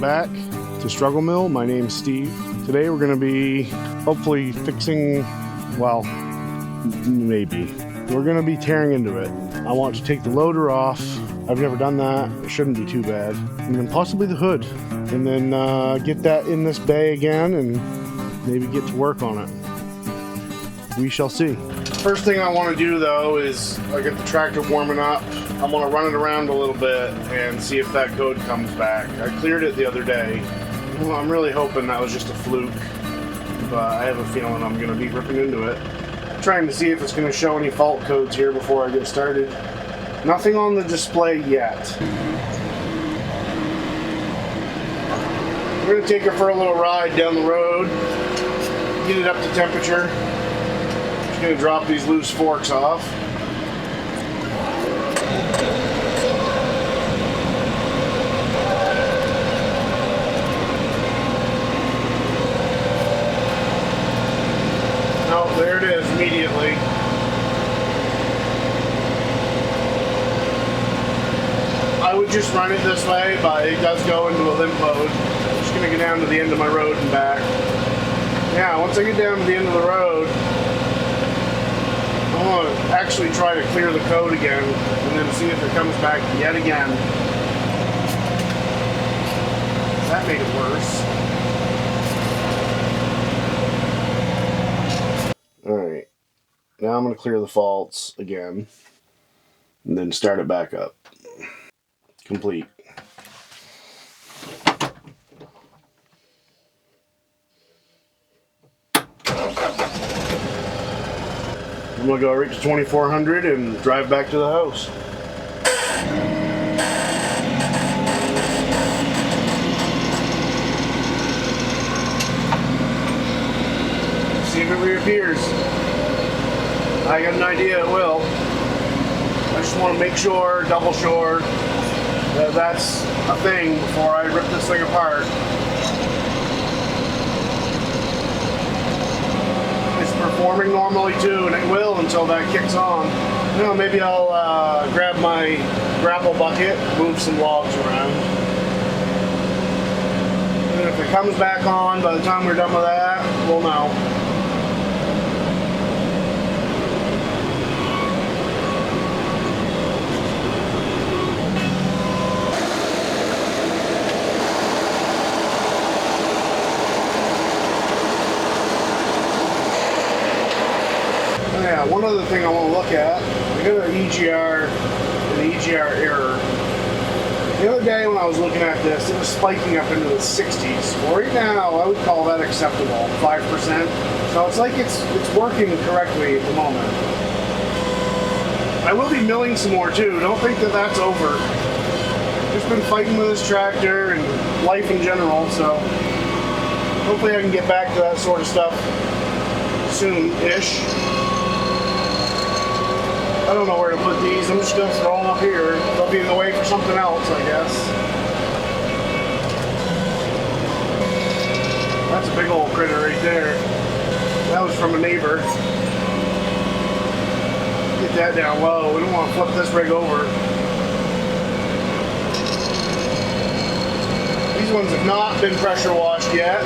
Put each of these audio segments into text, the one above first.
back to Struggle Mill. My name's Steve. Today we're going to be hopefully fixing, well, maybe. We're going to be tearing into it. I want to take the loader off. I've never done that. It shouldn't be too bad. And then possibly the hood. And then get that in this bay again and maybe get to work on it. We shall see. First thing I want to do though is I get the tractor warming up. I'm going to run it around a little bit and see if that code comes back. I cleared it the other day. Well, I'm really hoping that was just a fluke, but I have a feeling I'm going to be ripping into it. I'm trying to see if it's going to show any fault codes here before I get started. Nothing on the display yet. We're going to take her for a little ride down the road, get it up to temperature. Just going to drop these loose forks off. Oh, there it is immediately. I would just run it this way, but it does go into a limp mode. I'm just going to get down to the end of my road and back. Yeah, once I get down to the end of the road, I want to actually try to clear the code again and then see if it comes back yet again. That made it worse. Alright, now I'm going to clear the faults again and then start it back up. Complete. I'm going to go right to 2400 and drive back to the house. See if it reappears. I got an idea it will. I just want to make sure, double sure, that that's a thing before I rip this thing apart. It's performing normally too, and it will until that kicks on. You know, maybe I'll grab my grapple bucket, move some logs around. And if it comes back on by the time we're done with that, we'll know. Yeah, one other thing I want to look at, I got an EGR, an EGR error. The other day when I was looking at this, it was spiking up into the 60s. Well, right now, I would call that acceptable, 5%. So it's like it's working correctly at the moment. I will be milling some more too. Don't think that that's over. Just been fighting with this tractor and life in general, so hopefully I can get back to that sort of stuff soon-ish. I don't know where to put these. I'm just going to throw them up here. They'll be in the way for something else, I guess. That's a big old critter right there. That was from a neighbor. Get that down low. We don't want to flip this rig over. These ones have not been pressure washed yet,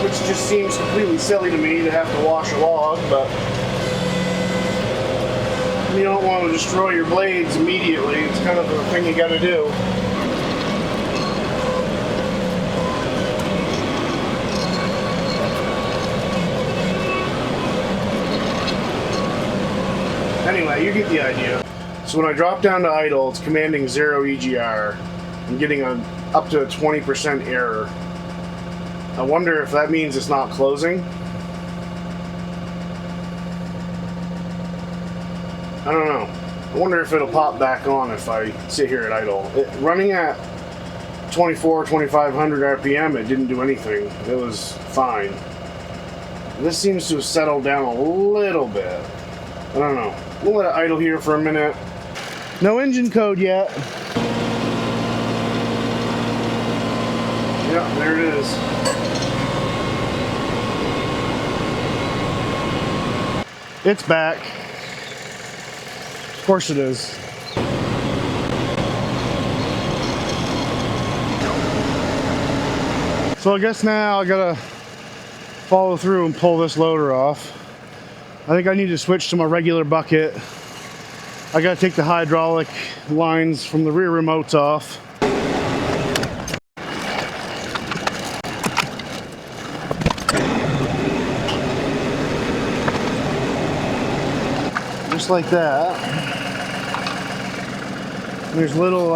which just seems completely silly to me to have to wash a log, but you don't want to destroy your blades immediately. It's kind of the thing you got to do. Anyway, you get the idea. So when I drop down to idle, it's commanding 0 EGR. I'm getting up to a 20% error. I wonder if that means it's not closing. I don't know. I wonder if it'll pop back on if I sit here at idle. Running at 2500 RPM, it didn't do anything. It was fine. This seems to have settled down a little bit. I don't know. We'll let it idle here for a minute. No engine code yet. Yeah, there it is. It's back. Of course it is. So I guess now I gotta follow through and pull this loader off. I think I need to switch to my regular bucket. I gotta take the hydraulic lines from the rear remotes off. Just like that. There's little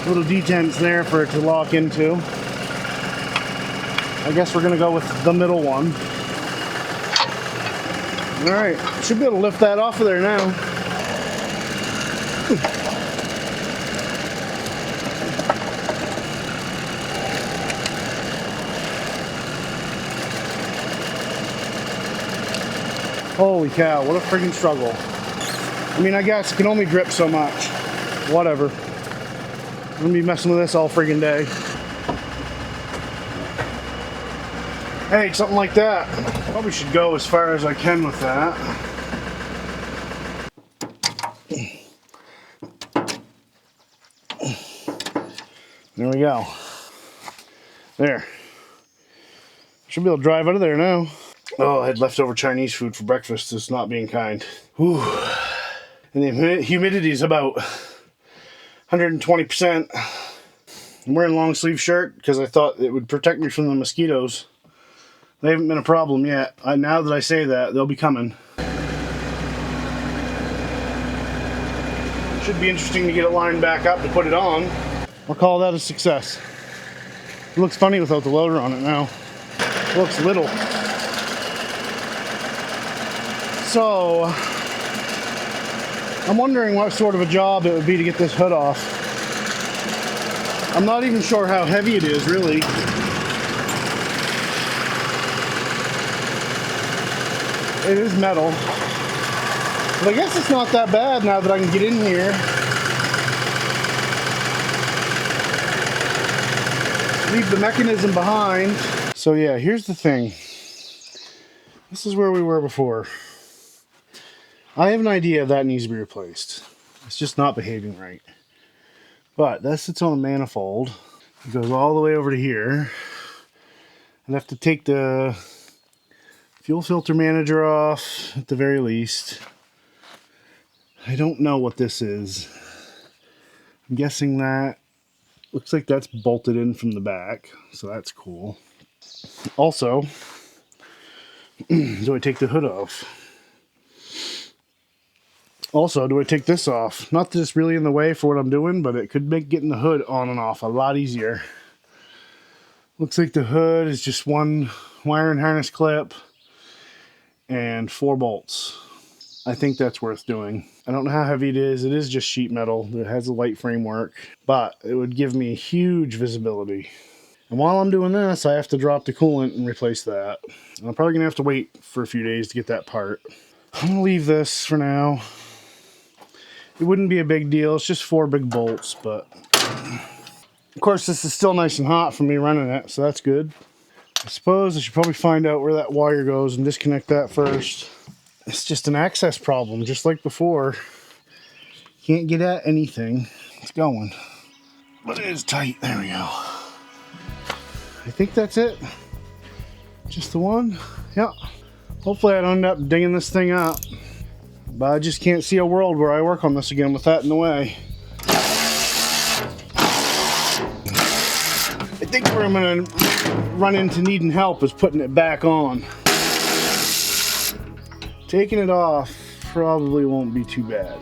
detents there for it to lock into. I guess we're gonna go with the middle one. All right, should be able to lift that off of there now. Holy cow, what a freaking struggle. I mean, I guess it can only drip so much. Whatever. I'm gonna be messing with this all friggin' day. Hey, something like that. Probably should go as far as I can with that. There we go. There. Should be able to drive out of there now. Oh, I had leftover Chinese food for breakfast. It's not being kind. Whew. And the humidity is about 120%. I'm wearing a long sleeve shirt because I thought it would protect me from the mosquitoes. They haven't been a problem yet. Now that I say that, they'll be coming. Should be interesting to get it lined back up to put it on. I'll call that a success. It looks funny without the loader on it now. It looks little. So, I'm wondering what sort of a job it would be to get this hood off. I'm not even sure how heavy it is, really. It is metal. But I guess it's not that bad now that I can get in here. Leave the mechanism behind. So yeah, here's the thing. This is where we were before. I have an idea that needs to be replaced. It's just not behaving right. But that sits on a manifold. It goes all the way over to here. I'd have to take the fuel filter manager off at the very least. I don't know what this is. I'm guessing that looks like that's bolted in from the back, so that's cool. Also, do I take the hood off? Also, do I take this off? Not that it's really in the way for what I'm doing, but it could make getting the hood on and off a lot easier. Looks like the hood is just one wire and harness clip and 4 bolts. I think that's worth doing. I don't know how heavy it is. It is just sheet metal. It has a light framework, but it would give me huge visibility. And while I'm doing this, I have to drop the coolant and replace that. And I'm probably gonna have to wait for a few days to get that part. I'm gonna leave this for now. It wouldn't be a big deal. It's just 4 big bolts, but of course this is still nice and hot for me running it, so that's good. I suppose I should probably find out where that wire goes and disconnect that first. It's just an access problem, just like before. Can't get at anything. It's going. But it is tight. There we go. I think that's it. Just the one? Yeah. Hopefully I don't end up dinging this thing up. But I just can't see a world where I work on this again with that in the way. I think where I'm going to run into needing help is putting it back on. Taking it off probably won't be too bad.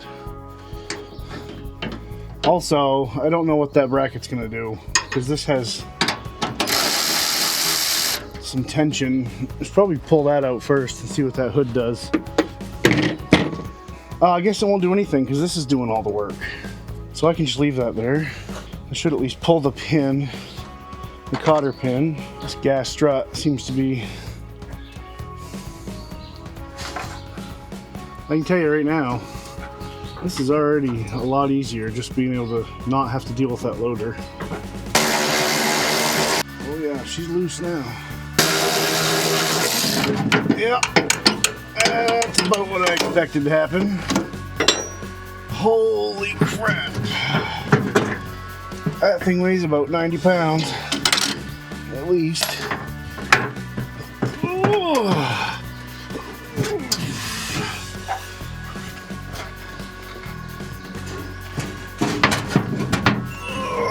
Also, I don't know what that bracket's going to do, because this has some tension. Let's probably pull that out first and see what that hood does. I guess it won't do anything because this is doing all the work. So I can just leave that there. I should at least pull the pin, the cotter pin. This gas strut seems to be... I can tell you right now, this is already a lot easier just being able to not have to deal with that loader. Oh yeah, she's loose now. Yeah. That's about what I expected to happen. Holy crap. That thing weighs about 90 pounds. at least. Oh.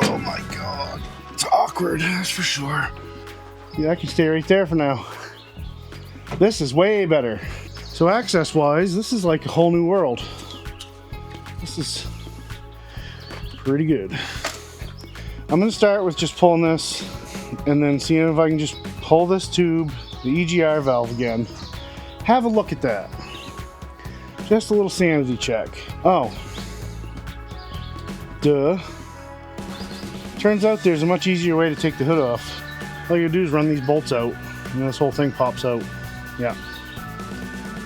Oh my God. It's awkward, that's for sure. Yeah, I can stay right there for now. This is way better. So access-wise, this is like a whole new world. This is pretty good. I'm gonna start with just pulling this and then seeing if I can just pull this tube, the EGR valve again. Have a look at that. Just a little sanity check. Oh. Duh. Turns out there's a much easier way to take the hood off. All you do is run these bolts out and this whole thing pops out. Yeah.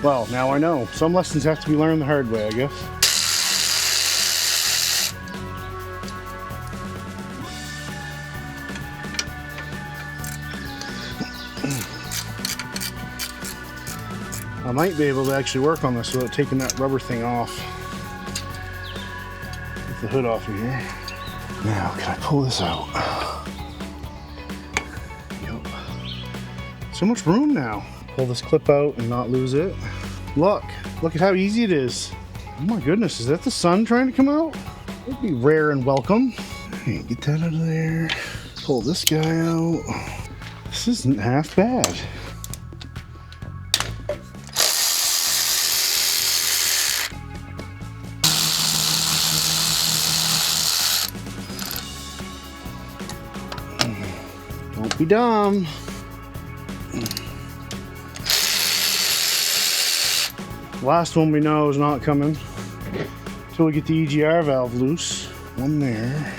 Well, now I know. Some lessons have to be learned the hard way, I guess. I might be able to actually work on this without taking that rubber thing off. Get the hood off of here. Now, can I pull this out? Yep. So much room now. Pull this clip out and not lose it. Look at how easy it is. Oh my goodness, is that the sun trying to come out? That'd be rare and welcome. Hey, get that out of there. Pull this guy out. This isn't half bad. Don't be dumb. Last one we know is not coming until we get the EGR valve loose. One there.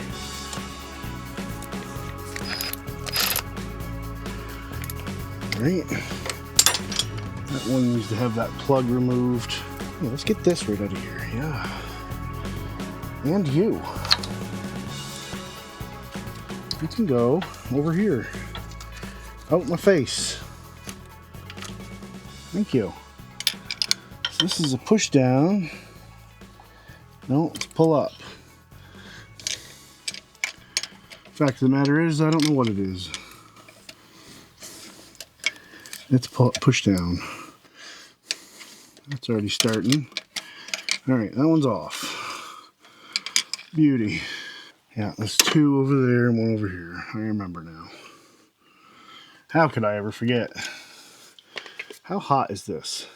Right. That one needs to have that plug removed. Yeah, let's get this right out of here. Yeah. And you. You can go over here. Out my face. Thank you. So this is a push down. No, it's pull up. Fact of the matter is, I don't know what it is. It's push down. That's already starting. Alright, that one's off. Beauty. Yeah, there's two over there and one over here. I remember now. How could I ever forget? How hot is this?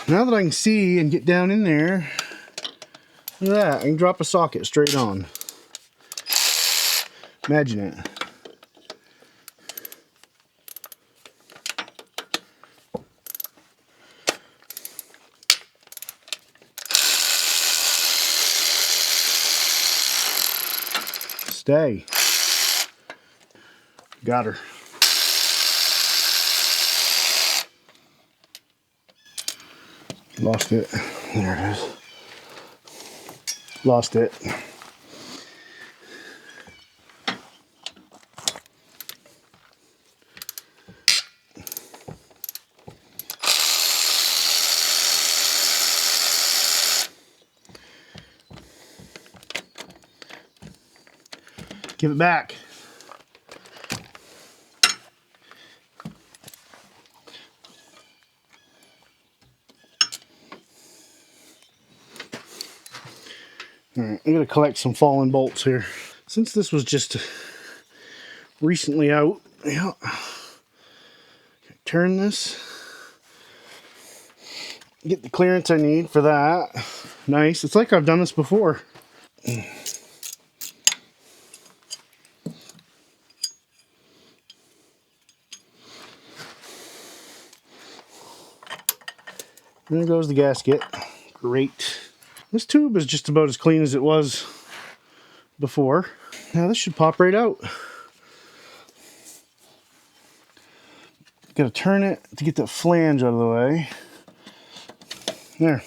Now that I can see and get down in there, look at that. I can drop a socket straight on. Imagine it. Stay. Got her. Lost it. There it is. Lost it. Give it back. Alright, I'm going to collect some fallen bolts here. Since this was just recently out, yeah, turn this, get the clearance I need for that. Nice. It's like I've done this before. There goes the gasket. Great. This tube is just about as clean as it was before. Now this should pop right out. Gotta turn it to get that flange out of the way. There.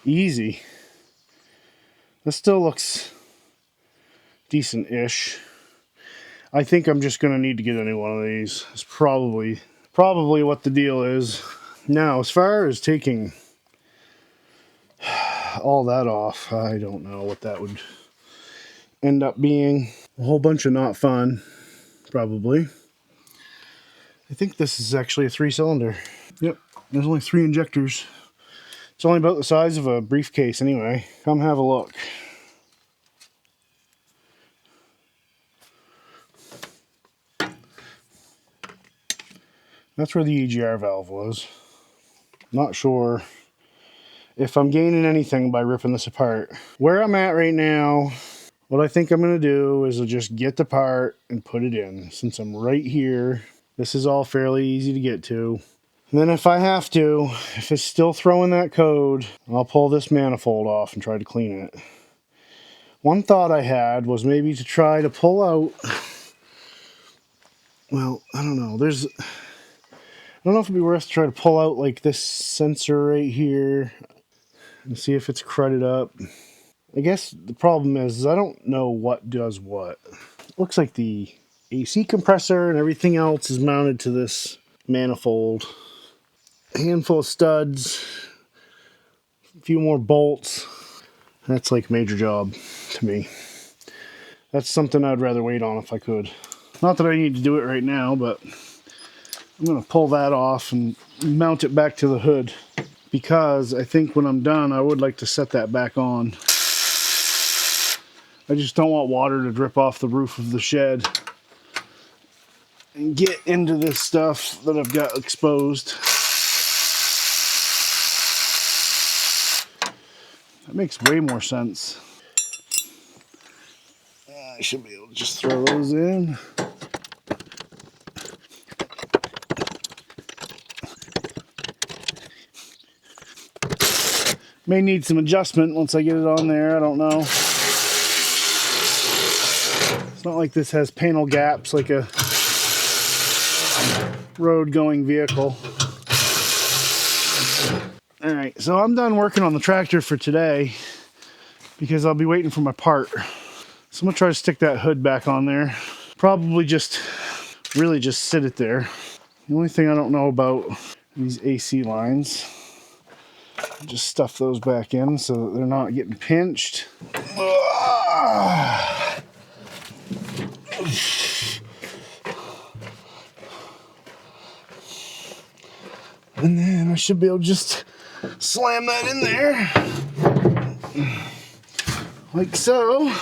Easy. This still looks decent-ish. I think I'm just gonna need to get a new one of these. It's probably what the deal is. Now, as far as taking all that off, I don't know what that would end up being. A whole bunch of not fun, probably. I think this is actually a 3-cylinder. Yep, there's only 3 injectors. It's only about the size of a briefcase anyway. Come have a look. That's where the EGR valve was. Not sure if I'm gaining anything by ripping this apart. Where I'm at right now, what I think I'm going to do is I'll just get the part and put it in. Since I'm right here, this is all fairly easy to get to. And then if I have to, if it's still throwing that code, I'll pull this manifold off and try to clean it. One thought I had was maybe to try to pull out, well, I don't know. I don't know if it'd be worth to try to pull out like this sensor right here and see if it's crudded up. I guess the problem is I don't know what does what. Looks like the AC compressor and everything else is mounted to this manifold. A handful of studs, a few more bolts. That's like a major job to me. That's something I'd rather wait on if I could. Not that I need to do it right now, but I'm going to pull that off and mount it back to the hood, because I think when I'm done I would like to set that back on. I just don't want water to drip off the roof of the shed and get into this stuff that I've got exposed. That makes way more sense. I should be able to just throw those in. May need some adjustment once I get it on there, I don't know. It's not like this has panel gaps like a road going vehicle. Alright, so I'm done working on the tractor for today because I'll be waiting for my part. So I'm going to try to stick that hood back on there. Probably really just sit it there. The only thing I don't know about these AC lines, just stuff those back in so that they're not getting pinched. And then I should be able to just slam that in there. Like so.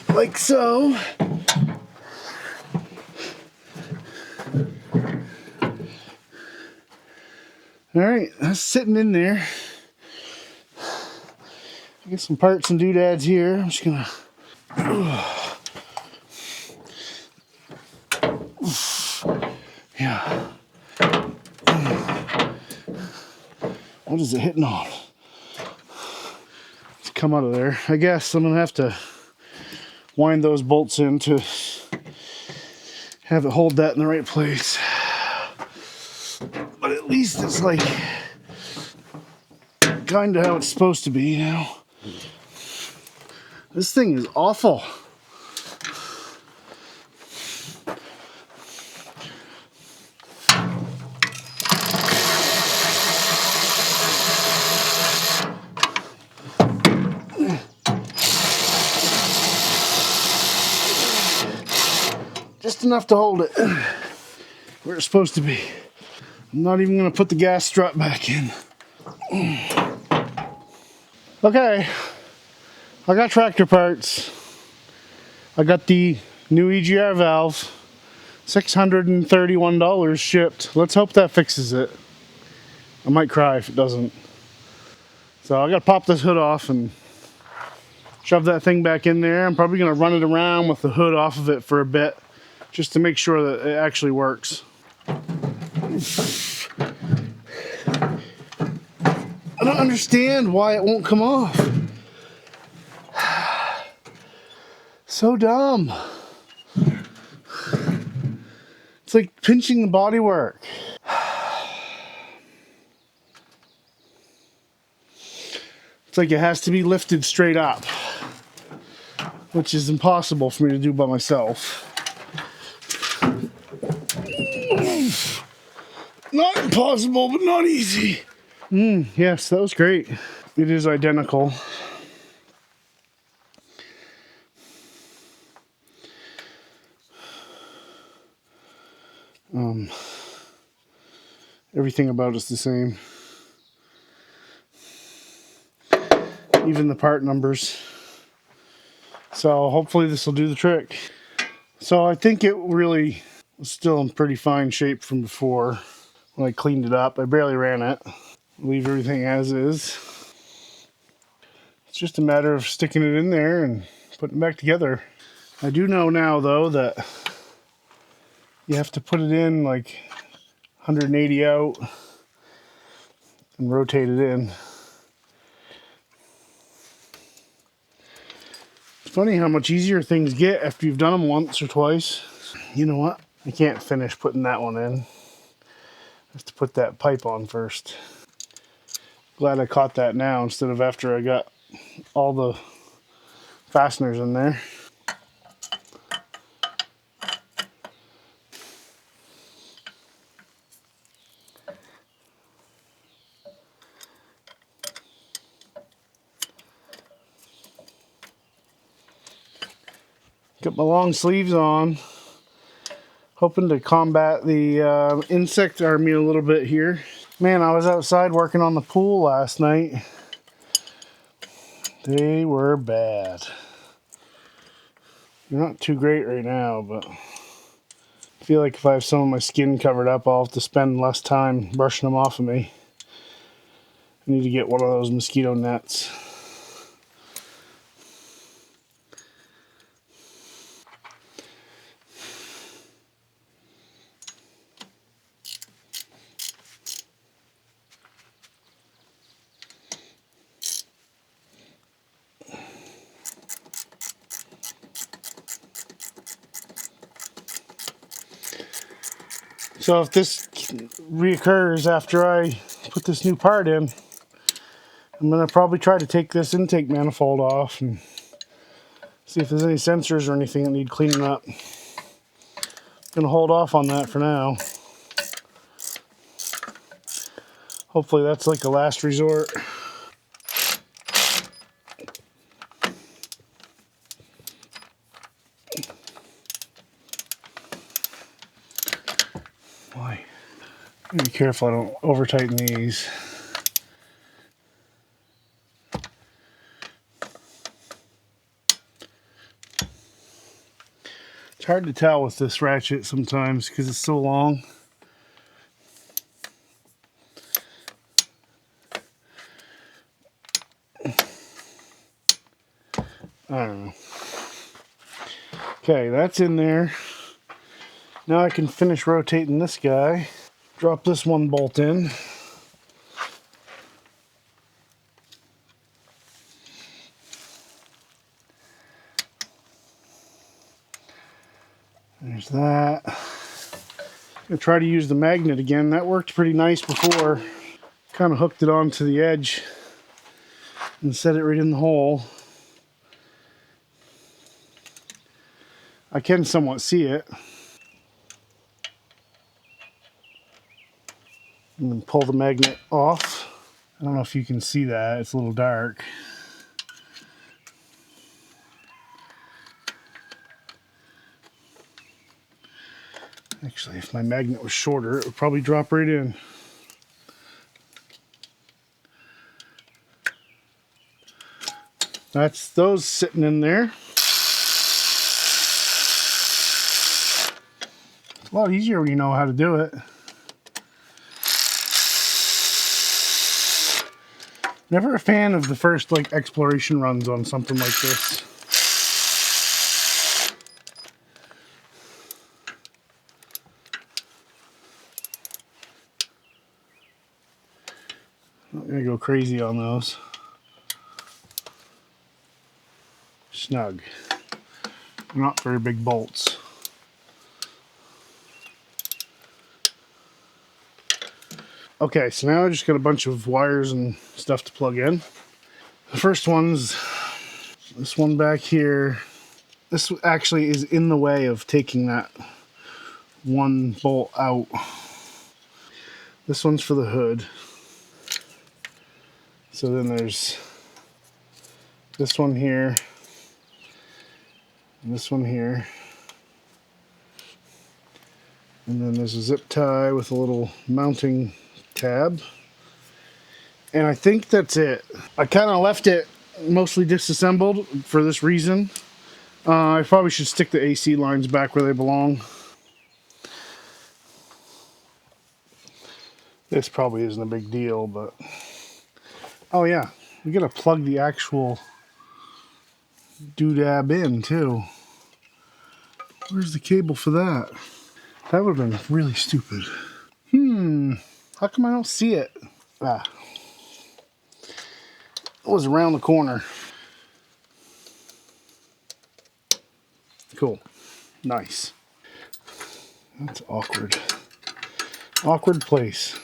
Like so. Alright, that's sitting in there. I get some parts and doodads here. I'm just gonna. Yeah. What is it hitting on? Let's come out of there. I guess I'm gonna have to wind those bolts in to have it hold that in the right place. But at least it's like kind of how it's supposed to be now. This thing is awful. Just enough to hold it where it's supposed to be. I'm not even going to put the gas strut back in. Okay, I got tractor parts. I got the new EGR valve, $631 shipped. Let's hope that fixes it. I might cry if it doesn't. So I got to pop this hood off and shove that thing back in there. I'm probably going to run it around with the hood off of it for a bit, just to make sure that it actually works. I don't understand why it won't come off. So dumb. It's like pinching the bodywork. It's like it has to be lifted straight up, which is impossible for me to do by myself. Not impossible, but not easy. Yes, that was great. It is identical. Everything about it's the same. Even the part numbers. So hopefully this will do the trick. So I think it really was still in pretty fine shape from before when I cleaned it up. I barely ran it. Leave everything as is. It's just a matter of sticking it in there and putting it back together. I do know now though that you have to put it in like 180 out and rotate it in. It's funny how much easier things get after you've done them once or twice. You know what? I can't finish putting that one in. I have to put that pipe on first. Glad I caught that now instead of after I got all the fasteners in there. Got my long sleeves on, hoping to combat the insect army a little bit here. Man, I was outside working on the pool last night. They were bad. They're not too great right now, but I feel like if I have some of my skin covered up, I'll have to spend less time brushing them off of me. I need to get one of those mosquito nets. So if this reoccurs after I put this new part in, I'm going to probably try to take this intake manifold off and see if there's any sensors or anything that need cleaning up. I'm going to hold off on that for now. Hopefully that's like a last resort. Boy, be careful I don't over tighten these. It's hard to tell with this ratchet sometimes because it's so long. I don't know. Okay, that's in there. Now I can finish rotating this guy. Drop this one bolt in. There's that. I'm gonna try to use the magnet again. That worked pretty nice before. Kind of hooked it onto the edge and set it right in the hole. I can somewhat see it. And then pull the magnet off. I don't know if you can see that, it's a little dark. Actually, if my magnet was shorter, it would probably drop right in. That's those sitting in there. It's a lot easier when you know how to do it. Never a fan of the first like exploration runs on something like this. Not gonna go crazy on those. Snug. Not very big bolts. Okay, so now I just got a bunch of wires and stuff to plug in. The first one's this one back here. This actually is in the way of taking that one bolt out. This one's for the hood. So then there's this one here, and this one here. And then there's a zip tie with a little mounting tab. And I think that's it. I kind of left it mostly disassembled for this reason. I probably should stick the AC lines back where they belong. This probably isn't a big deal, but... Oh yeah, we gotta plug the actual doodab in too. Where's the cable for that? That would have been really stupid. How come I don't see it? Ah. It was around the corner. Cool. Nice. That's awkward. Awkward place.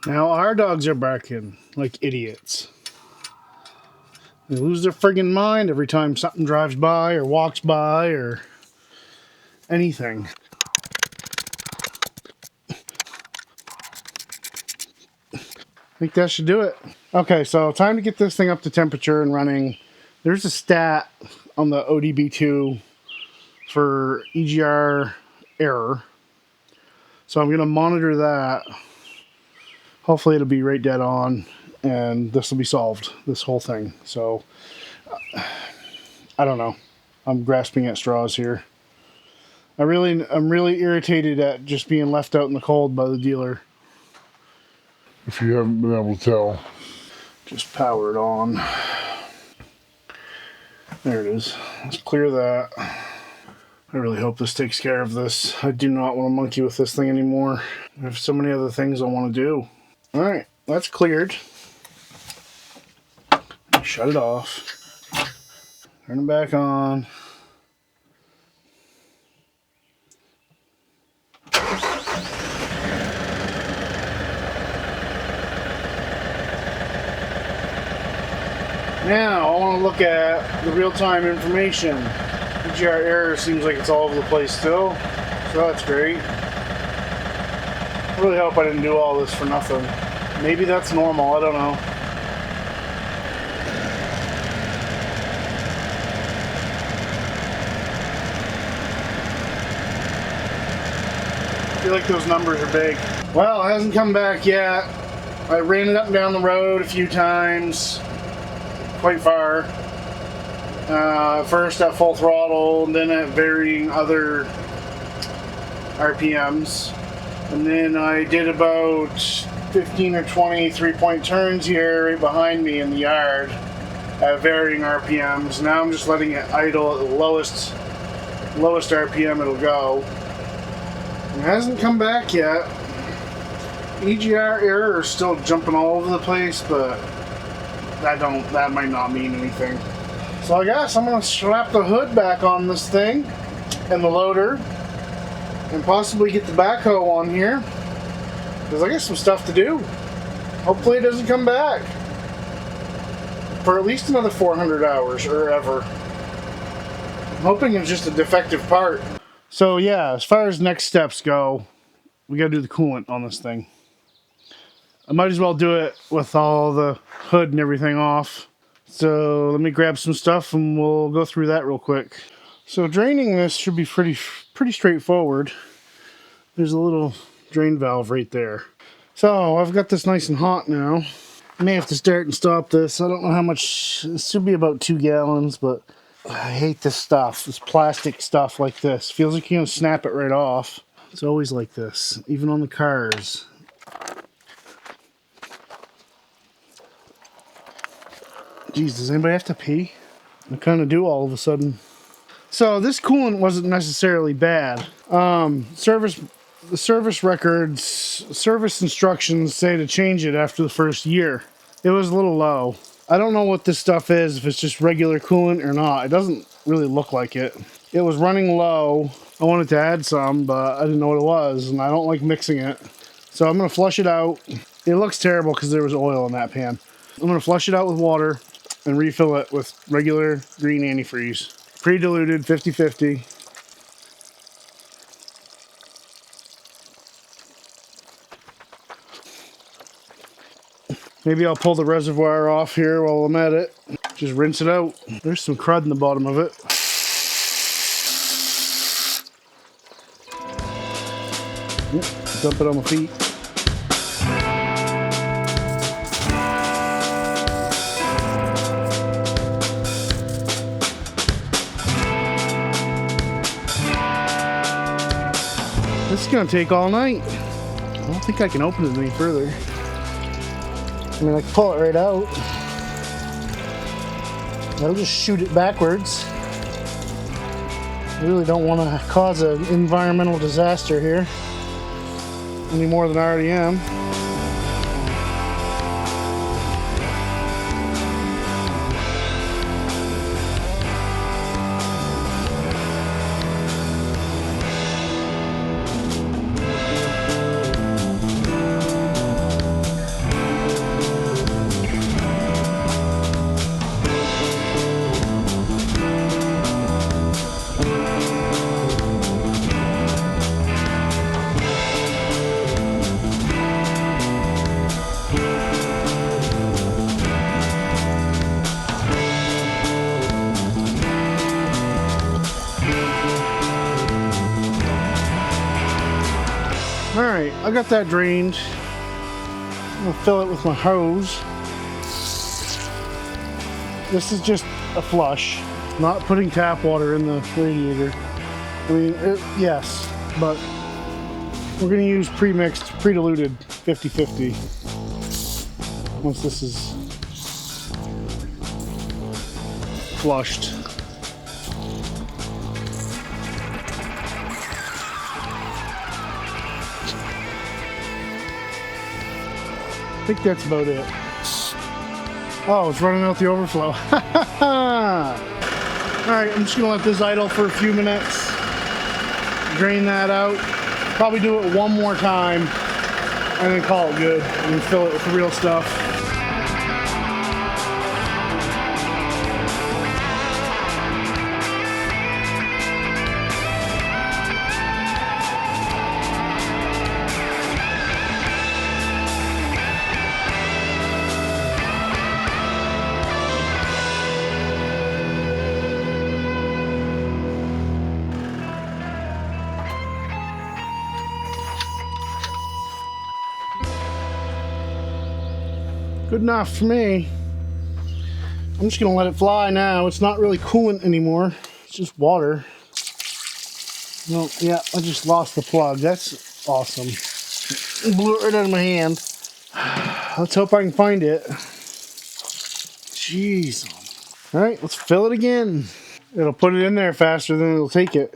Now our dogs are barking like idiots. They lose their friggin' mind every time something drives by or walks by or anything. I think that should do it. Okay, so time to get this thing up to temperature and running. There's a stat on the ODB2 for EGR error. So I'm going to monitor that. Hopefully it'll be right dead on and this will be solved, this whole thing. So I don't know. I'm grasping at straws here. I'm really irritated at just being left out in the cold by the dealer. If you haven't been able to tell. Just power it on. There it is. Let's clear that. I really hope this takes care of this. I do not want to monkey with this thing anymore. I have so many other things I want to do. Alright, that's cleared. Shut it off. Turn it back on. Now, I want to look at the real-time information. EGR error seems like it's all over the place still, so that's great. I really hope I didn't do all this for nothing. Maybe that's normal, I don't know. I feel like those numbers are big. Well, it hasn't come back yet. I ran it up and down the road a few times. Quite far. First at full throttle, and then at varying other RPMs. And then I did about 15 or 20 three-point turns here right behind me in the yard at varying RPMs. Now I'm just letting it idle at the lowest RPM it'll go. It hasn't come back yet. EGR error is still jumping all over the place, but that might not mean anything. So I guess I'm gonna strap the hood back on this thing and the loader and possibly get the backhoe on here because I got some stuff to do. Hopefully it doesn't come back for at least another 400 hours or ever. I'm hoping it's just a defective part. So yeah, as far as next steps go, we gotta do the coolant on this thing. I might as well do it with all the hood and everything off. So let me grab some stuff and we'll go through that real quick. So draining this should be pretty straightforward. There's a little drain valve right there. So I've got this nice and hot now. I may have to start and stop this. I don't know how much, this should be about 2 gallons, but I hate this stuff, this plastic stuff like this. Feels like you're gonna snap it right off. It's always like this, even on the cars. Geez, does anybody have to pee? I kind of do all of a sudden. So this coolant wasn't necessarily bad. The service records, service instructions say to change it after the first year. It was a little low. I don't know what this stuff is, if it's just regular coolant or not. It doesn't really look like it. It was running low. I wanted to add some, but I didn't know what it was, and I don't like mixing it. So I'm gonna flush it out. It looks terrible because there was oil in that pan. I'm gonna flush it out with water and refill it with regular green antifreeze. Pre-diluted 50-50. Maybe I'll pull the reservoir off here while I'm at it. Just rinse it out. There's some crud in the bottom of it. Yep, dump it on my feet. gonna take all night. I don't think I can open it any further. I mean, I can pull it right out. I'll just shoot it backwards. I really don't want to cause an environmental disaster here any more than I already am. Alright, I got that drained. I'm gonna fill it with my hose. This is just a flush, not putting tap water in the radiator. I mean, yes, but we're gonna use pre-mixed, pre-diluted 50-50 once this is flushed. I think that's about it. Oh, it's running out the overflow. Alright, I'm just gonna let this idle for a few minutes. Drain that out. Probably do it one more time and then call it good and fill it with the real stuff. Good enough for me. I'm just gonna let it fly now. It's not really coolant anymore. It's just water. Well, yeah, I just lost the plug. That's awesome. It blew it right out of my hand. Let's hope I can find it. Jeez. All right, let's fill it again. It'll put it in there faster than it'll take it.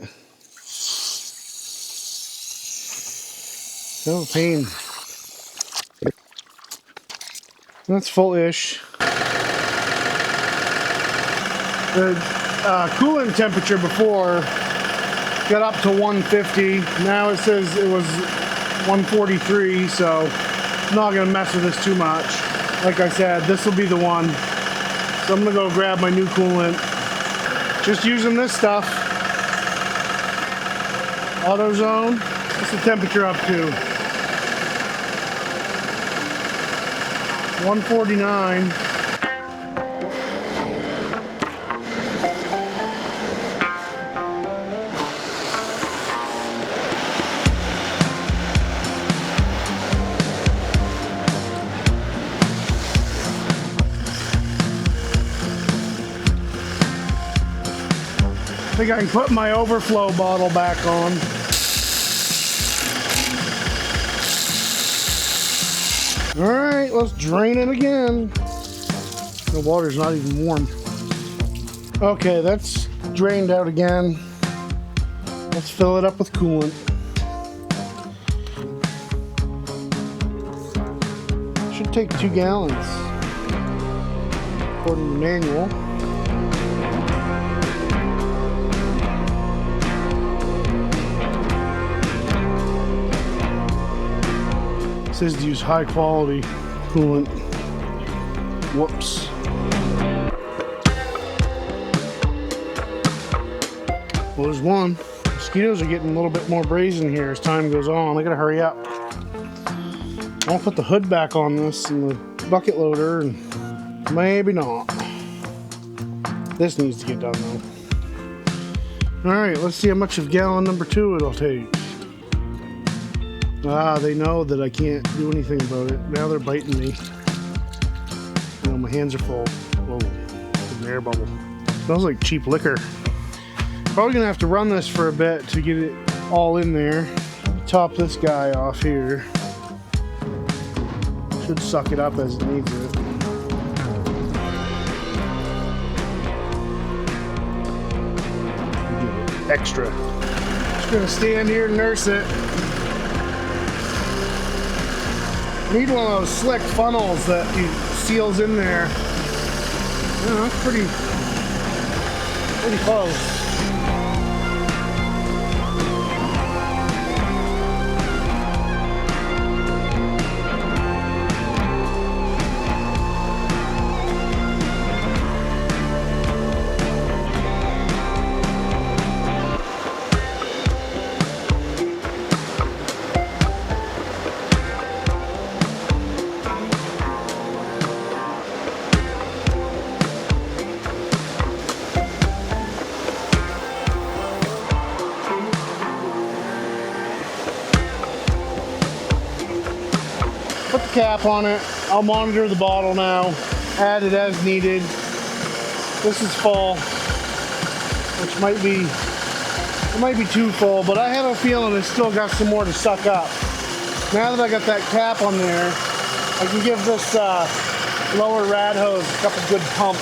No pain. That's full-ish. The coolant temperature before got up to 150. Now it says it was 143, so I'm not gonna mess with this too much. Like I said, this will be the one. So I'm gonna go grab my new coolant. Just using this stuff. AutoZone. What's the temperature up to? 149. I think I can put my overflow bottle back on. All right, let's drain it again. The water's not even warm. Okay, that's drained out again. Let's fill it up with coolant. Should take 2 gallons, according to the manual. It says to use high quality coolant. Whoops. Well, there's one. Mosquitoes are getting a little bit more brazen here as time goes on. I gotta hurry up. I'll put the hood back on this and the bucket loader, and maybe not. This needs to get done though. Alright, let's see how much of gallon number 2 it'll take. Ah, they know that I can't do anything about it. Now they're biting me. You know, my hands are full. Whoa, there's an air bubble. Smells like cheap liquor. Probably gonna have to run this for a bit to get it all in there. top this guy off here. Should suck it up as it needs it. Extra. Just gonna stand here and nurse it. Need one of those slick funnels that seals in there. Yeah, that's pretty close. Put the cap on it. I'll monitor the bottle now. Add it as needed. This is full, which might be too full, but I have a feeling it's still got some more to suck up. Now that I got that cap on there, I can give this lower rad hose a couple good pumps.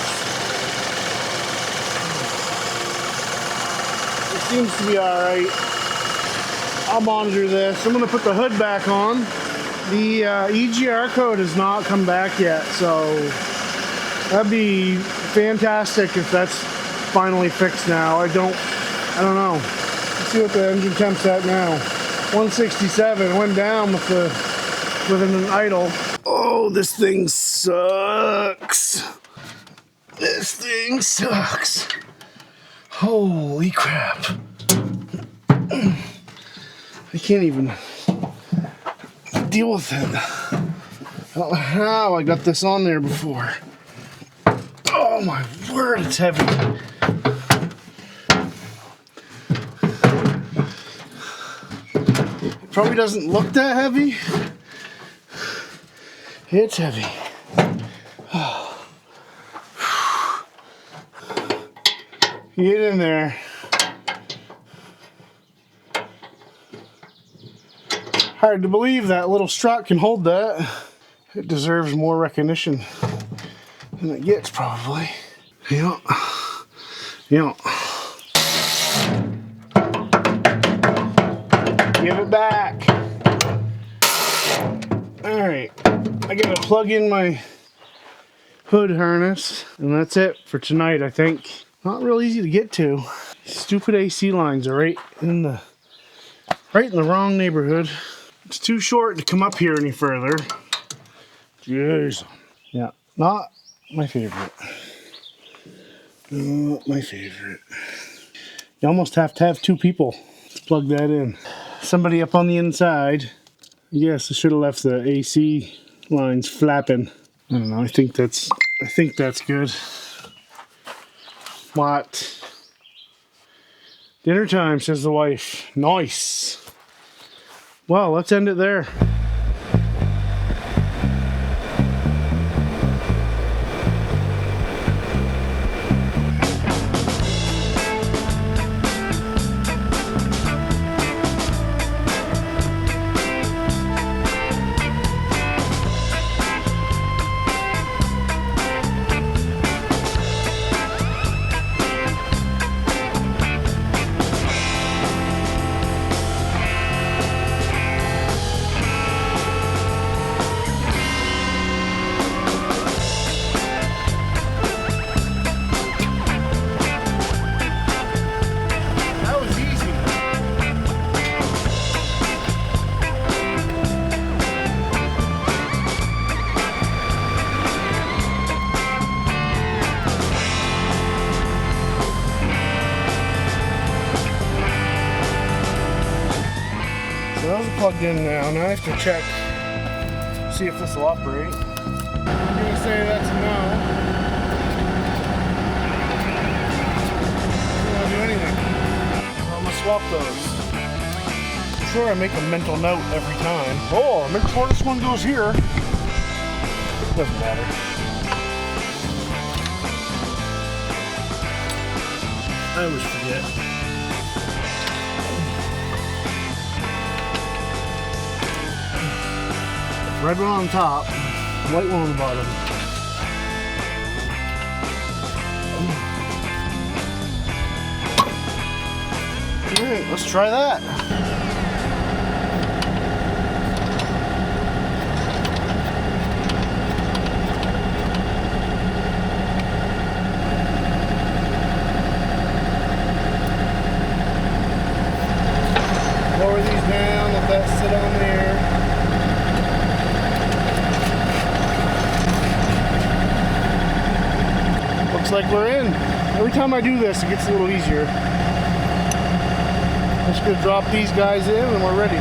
It seems to be all right. I'll monitor this. I'm gonna put the hood back on. The EGR code has not come back yet, so that'd be fantastic if that's finally fixed now. I don't know. Let's see what the engine temp's at now. 167. Went down with an idle. Oh, this thing sucks. This thing sucks. Holy crap. I can't even deal with it. I don't know how I got this on there before. Oh my word, it's heavy. It probably doesn't look that heavy. It's heavy. Get in there. Hard to believe that little strut can hold that. It deserves more recognition than it gets, probably. Yeah. Yeah. Give it back. Alright. I gotta plug in my hood harness, and that's it for tonight, I think. Not real easy to get to. Stupid AC lines are right in the wrong neighborhood. It's too short to come up here any further. Jeez. Yeah, not my favorite. Not my favorite. You almost have to have two people to plug that in. Somebody up on the inside. Yes, I should have left the AC lines flapping. I don't know, I think that's good. What? Dinner time, says the wife. Nice. Well, let's end it there. Those are plugged in now. Now I have to check, see if this will operate. I'm going to say that's a no. I don't want to do anything. I'm going to swap those. I'm sure I make a mental note every time. Oh, make sure this one goes here. Doesn't matter. I always forget. Red one on top, white one on the bottom. Alright, let's try that. Lower these down, let that sit on there. Looks like we're in. Every time I do this, it gets a little easier. Just gonna drop these guys in and we're ready.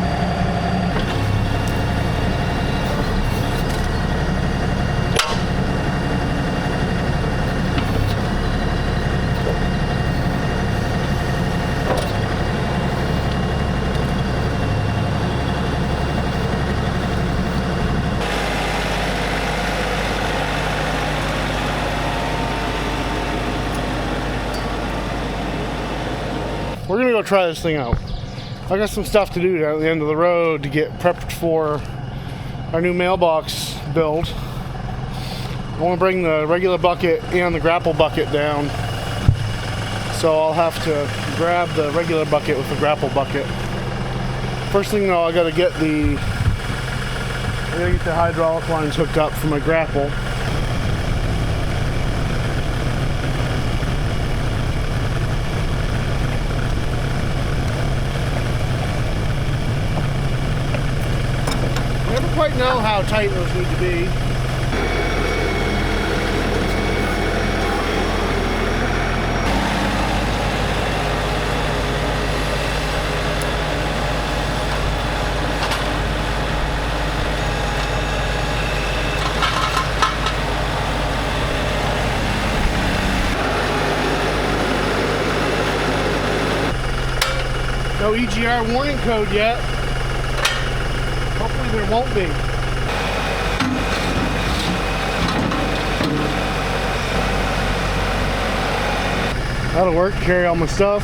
We're gonna go try this thing out. I got some stuff to do down at the end of the road to get prepped for our new mailbox build. I want to bring the regular bucket and the grapple bucket down, so I'll have to grab the regular bucket with the grapple bucket. First thing though, I gotta get the hydraulic lines hooked up for my grapple. Never quite know how tight those need to be. No EGR warning code yet. Hopefully there won't be. That'll work, carry all my stuff.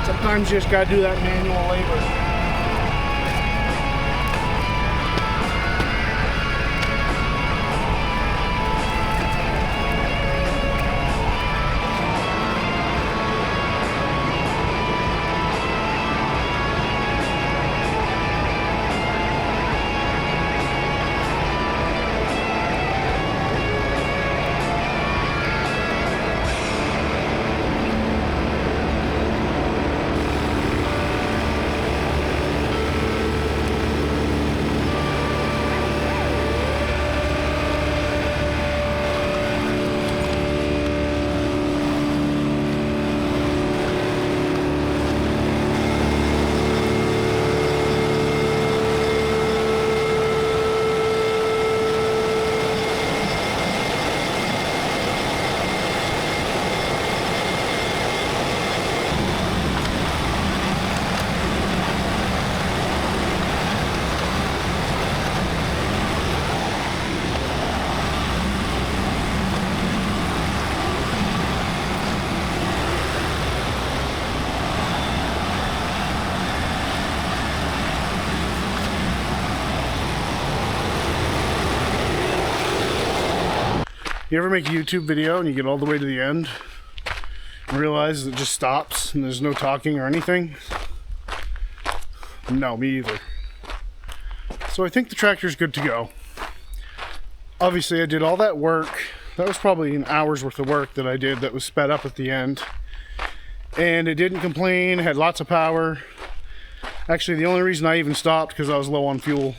Sometimes you just gotta do that manual labor. You ever make a YouTube video and you get all the way to the end and realize it just stops and there's no talking or anything? No, me either. So I think the tractor's good to go. Obviously I did all that work. That was probably an hour's worth of work that I did that was sped up at the end. And it didn't complain, had lots of power. Actually, the only reason I even stopped because I was low on fuel.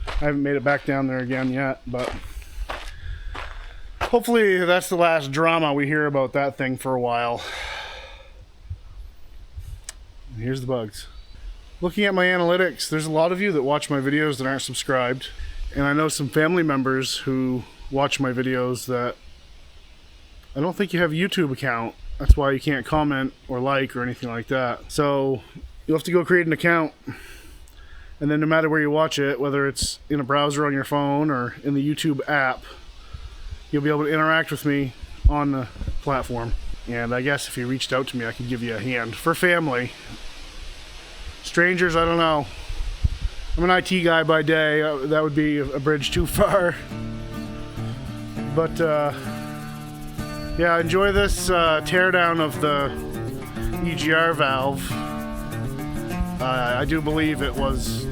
I haven't made it back down there again yet, but hopefully that's the last drama we hear about that thing for a while. Here's the bugs. Looking at my analytics, there's a lot of you that watch my videos that aren't subscribed. And I know some family members who watch my videos that I don't think you have a YouTube account. That's why you can't comment or like or anything like that. So you'll have to go create an account. And then no matter where you watch it, whether it's in a browser on your phone or in the YouTube app, you'll be able to interact with me on the platform. And I guess if you reached out to me, I could give you a hand. For family. Strangers, I don't know. I'm an IT guy by day. That would be a bridge too far. But yeah, enjoy this teardown of the EGR valve. I do believe it was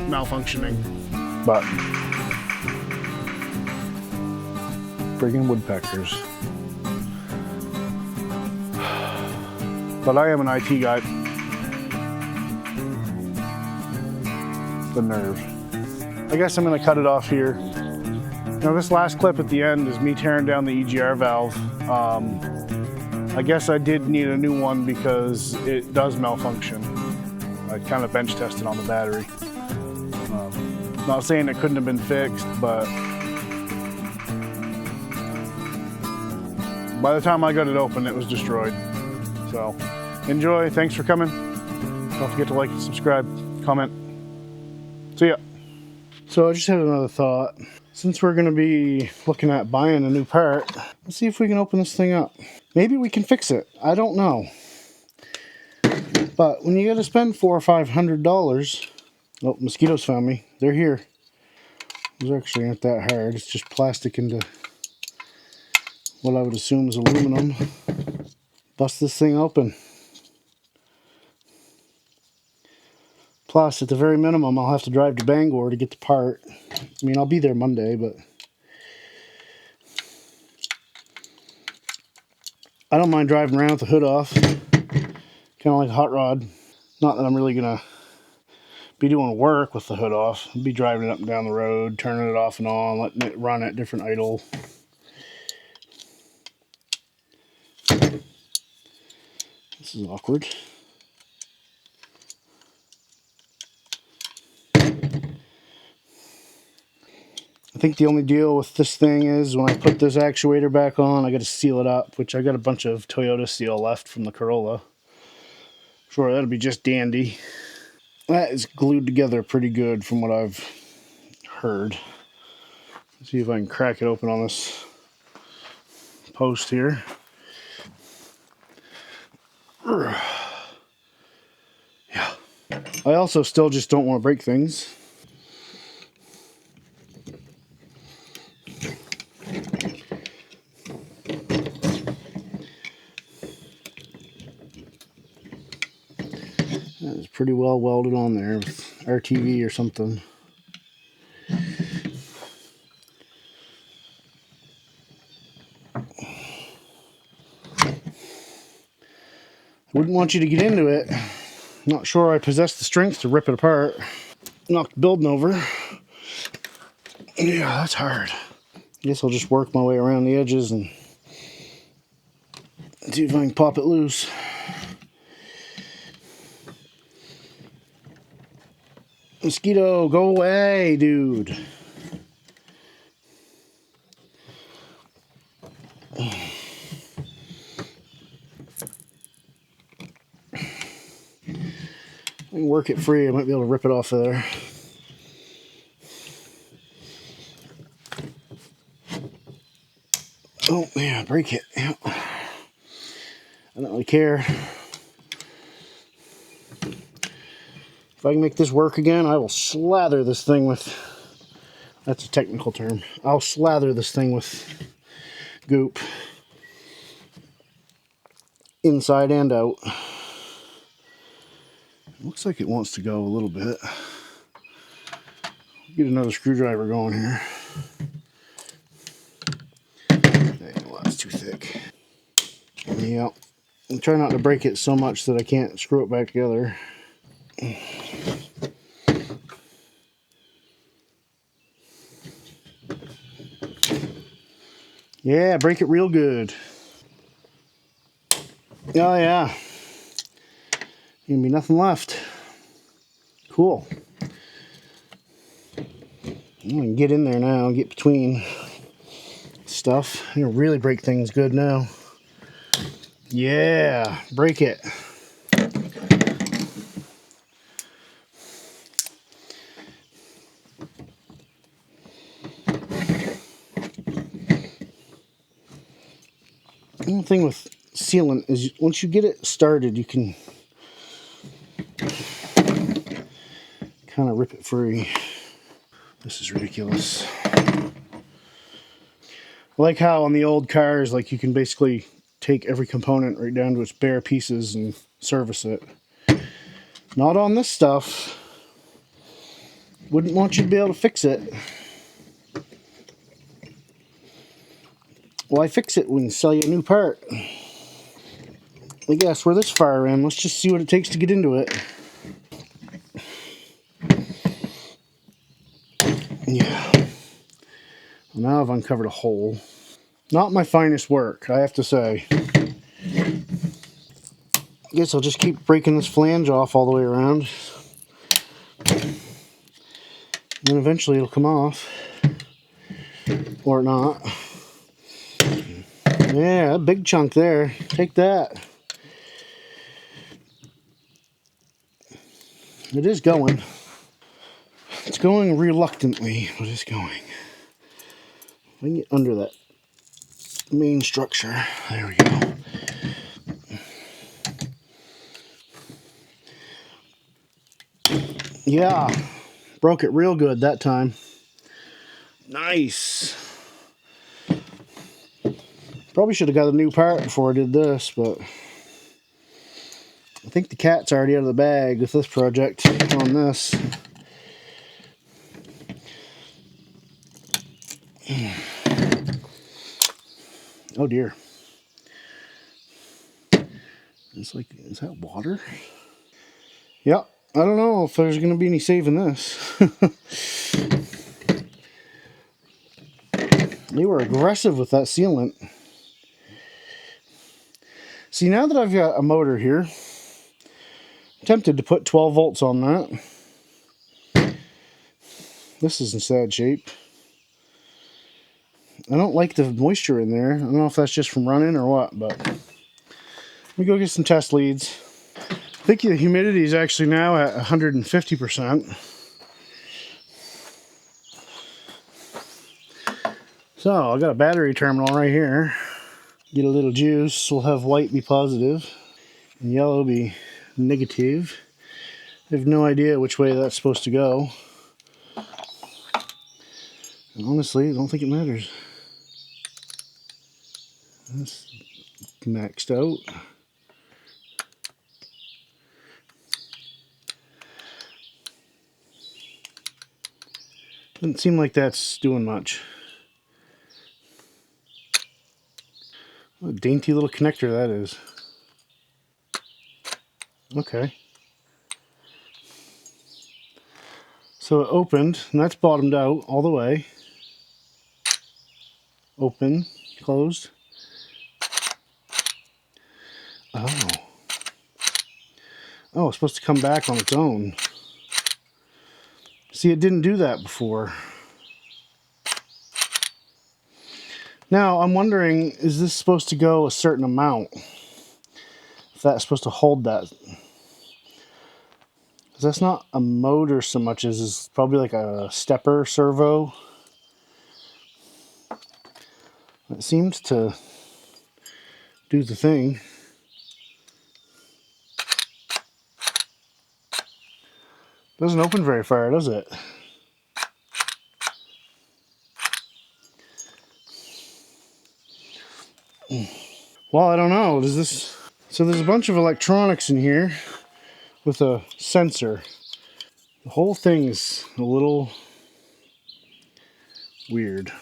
malfunctioning, but friggin' woodpeckers. But I am an IT guy. The nerve. I guess I'm gonna cut it off here. Now this last clip at the end is me tearing down the EGR valve. I guess I did need a new one because it does malfunction. I kind of bench tested on the battery. Not saying it couldn't have been fixed, but by the time I got it open, it was destroyed. So enjoy, thanks for coming. Don't forget to like and subscribe, comment. See ya. So I just had another thought. Since we're gonna be looking at buying a new part, let's see if we can open this thing up. Maybe we can fix it, I don't know. But when you gotta spend $400 or $500, oh, mosquitoes found me. They're here. Those actually aren't that hard. It's just plastic into what I would assume is aluminum. Bust this thing open. Plus, at the very minimum, I'll have to drive to Bangor to get the part. I mean, I'll be there Monday, but I don't mind driving around with the hood off. Kind of like a hot rod. Not that I'm really gonna be doing work with the hood off. I'll be driving it up and down the road, turning it off and on, letting it run at different idle. This is awkward. I think the only deal with this thing is when I put this actuator back on, I got to seal it up, which I got a bunch of Toyota seal left from the Corolla. Sure, that'll be just dandy. That is glued together pretty good from what I've heard. Let's see if I can crack it open on this post here. Yeah. I also still just don't want to break things. That is pretty well welded on there with RTV or something. I wouldn't want you to get into it. Not sure I possess the strength to rip it apart. Knocked building over. Yeah, that's hard. I guess I'll just work my way around the edges and see if I can pop it loose. Mosquito, go away, dude. I can work it free. I might be able to rip it off of there. Oh, yeah, break it. Yeah. I don't really care. If I can make this work again, I will slather this thing with... That's a technical term. I'll slather this thing with goop, inside and out. Looks like it wants to go a little bit. Get another screwdriver going here. Well, that's too thick. Yeah, I'm trying not to break it so much that I can't screw it back together. Yeah, break it real good. Oh yeah. Gonna be nothing left. Cool. I'm gonna get in there now, get between stuff. I'm gonna really break things good now. Yeah, break it. The thing with sealant is once you get it started, you can kind of rip it free. This is ridiculous. I like how on the old cars, like you can basically take every component right down to its bare pieces and service it. Not on this stuff. Wouldn't want you to be able to fix it. Why fix it when you sell you a new part? I guess we're this far in. Let's just see what it takes to get into it. Yeah. Now I've uncovered a hole. Not my finest work, I have to say. Guess I'll just keep breaking this flange off all the way around. And eventually it'll come off. Or not. Yeah, a big chunk there. Take that. It is going. It's going reluctantly, but it's going. I can get under that main structure. There we go. Yeah, broke it real good that time. Nice. Probably should have got a new part before I did this, but I think the cat's already out of the bag with this project on this. Oh dear. It's like, is that water? Yep. I don't know if there's going to be any saving this. They were aggressive with that sealant. See, now that I've got a motor here, I'm tempted to put 12 volts on that. This is in sad shape. I don't like the moisture in there. I don't know if that's just from running or what, but let me go get some test leads. I think the humidity is actually now at 150%. So I got a battery terminal right here. Get a little juice. We'll have white be positive and yellow be negative. I have no idea which way that's supposed to go. And honestly, I don't think it matters. That's maxed out. Doesn't seem like that's doing much. What a dainty little connector that is. Okay. So it opened, and that's bottomed out all the way. Open, closed. Oh. Oh, it's supposed to come back on its own. See, it didn't do that before. Now, I'm wondering, is this supposed to go a certain amount? If that's supposed to hold that. Because that's not a motor so much as it's probably like a stepper servo. It seems to do the thing. Doesn't open very far, does it? Well, I don't know. Does this... So there's a bunch of electronics in here with a sensor. The whole thing's a little weird.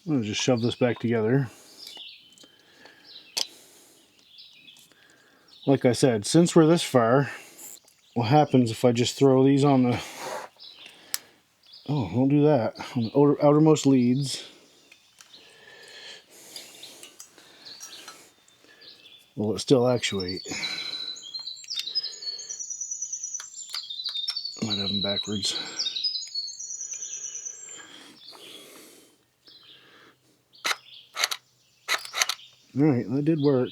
I'm gonna just shove this back together. Like I said, since we're this far, what happens if I just throw these on the... Oh, don't do that. On the outermost leads. Will it still actuate? I might have them backwards. Alright, that did work.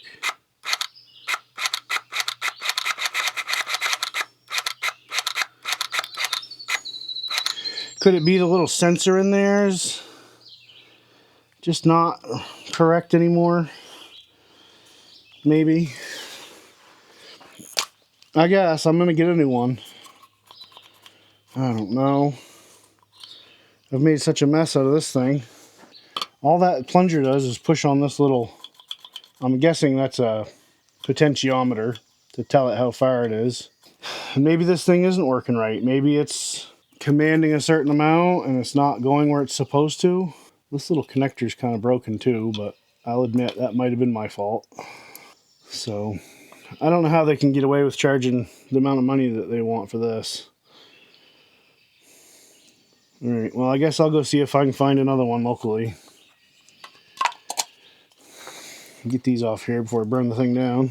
Could it be the little sensor in there is just not correct anymore? Maybe. I guess I'm gonna get a new one. I don't know. I've made such a mess out of this thing. All that plunger does is push on this little... I'm guessing that's a potentiometer to tell it how far it is. Maybe this thing isn't working right. Maybe it's commanding a certain amount and it's not going where it's supposed to. This little connector's kind of broken too, but I'll admit that might have been my fault. So I don't know how they can get away with charging the amount of money that they want for this. Alright, well I guess I'll go see if I can find another one locally. Get these off here before I burn the thing down.